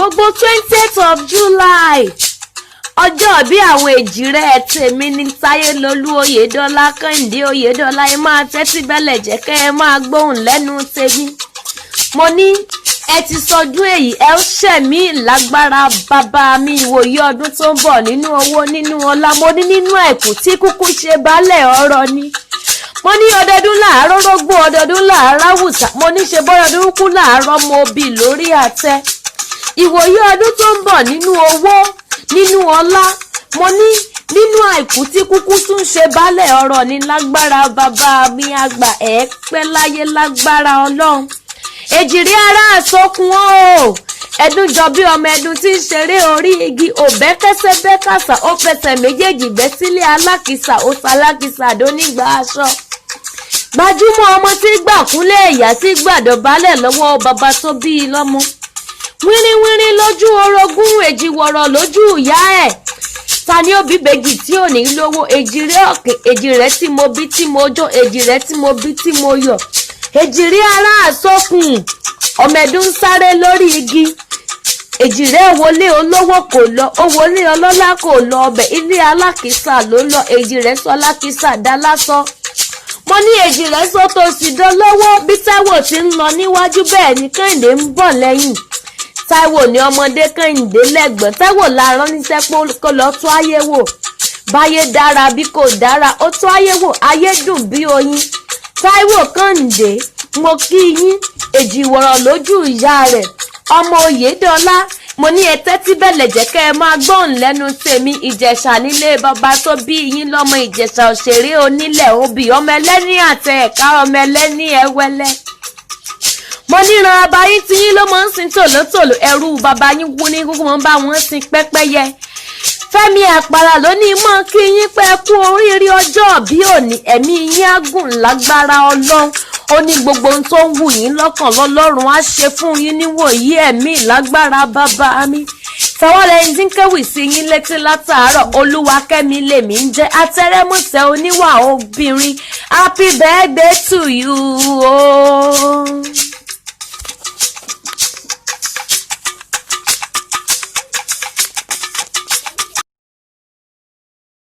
gbogbo 20th of July ọjọ́ bí àwọn èjìrẹ́ tèmi ní Táyélolú Oyèdọ́lá Kẹ́hìndé Oyèdọ́lá ẹ máa tẹ́tí bẹ́lẹ̀ jẹ́ kẹ́ ẹ máa gbóhùn lẹ́nu tèmi. Mo ní ẹ ti sọdún èyí ẹ ó ṣẹ̀mí lágbára bàbá mi ìwòye ọdún tó ń bọ̀ nínú owó nínú ọlá. Mo ní nínú àìkú tí kúkú ṣe baálẹ̀ ọ̀rọ̀ ni. Mo ní ọdọọdún láàárọ̀ rógbó ọdọọdún láàárọ̀ àwùsà. Mo ní ṣe bọ́yọdún kú láàárọ̀ mo bì lórí àtẹ. Ìwòye ọdún tó ń bọ̀ nínú owó nínú ọlá. Mo ní nínú àìkú tí kúkú tún ṣe baálẹ̀ ọ̀rọ̀ ni lágbára bàbá mi àgbà ẹ̀ pẹ́ láyé lágbára Ọlọ́run. Èjìrí ara àsokùn o ẹdún jọ bí ọmọ ẹdun tí ń ṣeré orí igi òbẹ́kẹ́sẹ́ bẹ́kàsà ó fẹsẹ̀ méjèèjì bẹ́ sílé alákìsà ó salákìsà dónígbà aṣọ. Gbajúmọ̀ ọmọ tí gbàkúnlé ìyá tí gbàdọ̀bálẹ̀ lọ́wọ́ bàbá tó bí i lọ́mọ. Wínrínwínrín lójú orogún èjìwọ̀rọ̀ lójú ìyá ẹ̀. Ta ni ó bí bèjì tí ò ní lówó? Èjìrẹ́ ọ̀kẹ́ èjìrẹ́ tí mo bí tí mo jó èjìrẹ́ tí mo bí tí mo yọ̀. Èjìrí ara àsokùn ọmọ ẹdun ń sáré lórí igi. Èjìrẹ́ wọlé olówó kò lọ ó wọlé ọlọ́lá kò lọ ọbẹ̀ ilé alákìsà ló lọ. Èjìrẹ́ sọ lákìsà dá lásán. Mo ní èjìrẹ́ sọ tó sì dolówó bí Táíwò ti ń lọ níwájú bẹ́ẹ̀ ni Kẹ́hìndé ń bọ̀ lẹ́yìn. Táíwò ní ọmọdé Kẹ́hìndé lẹ́gbọ̀n. Táíwò la rán níṣẹ́ pé kó lọ tún ayé wò. Báyé dára bí kò dára ó tún ayé wò ayé dùn bí oyin. Táíwò Kẹ́hìndé mo kí yín èjìwọ̀rọ̀ lójú ìyá rẹ̀ ọmọ Oyèdọ́lá. Mo ní ẹ tẹ́tí bẹ̀lẹ̀ jẹ́ kẹ́ ẹ máa gbóhùn lẹ́nu tèmi. Ìjẹ̀ṣà nílé bàbá tó bí yín lọ́mọ Ìjẹ̀ṣà òṣèré onílẹ̀ obì ọmọ ẹlẹ́ni àtẹ ẹ̀ka ọmọ ẹlẹ́ni ẹwẹ́lẹ́. Mo níran abayín tí yín ló máa ń sin tòlótòló ẹrú bàbá yín wú ní kúkú máa ń bá wọn sin pẹ́pẹ́yẹ. Fẹ́mi Àpàlà ló ní mọ́ kí yín pẹ́ kú oríire ọjọ́ bí òní ẹ̀mí yín á gùn lágbára Ọlọ́run. Ó ní gbogbo ohun tó ń wù yín lọ́kàn lọ́lọ́run á ṣe fún yín níwòyí ẹ̀mí lágbára bàbá mi. Tẹwọ́lẹ́yìn tí ń kéwì sí yín létí látàárọ̀ Olúwakẹ́mi lèmi ń jẹ́ atẹ́rẹ́mọ̀sẹ́ oníwà obìnrin. Happy birthday to you o.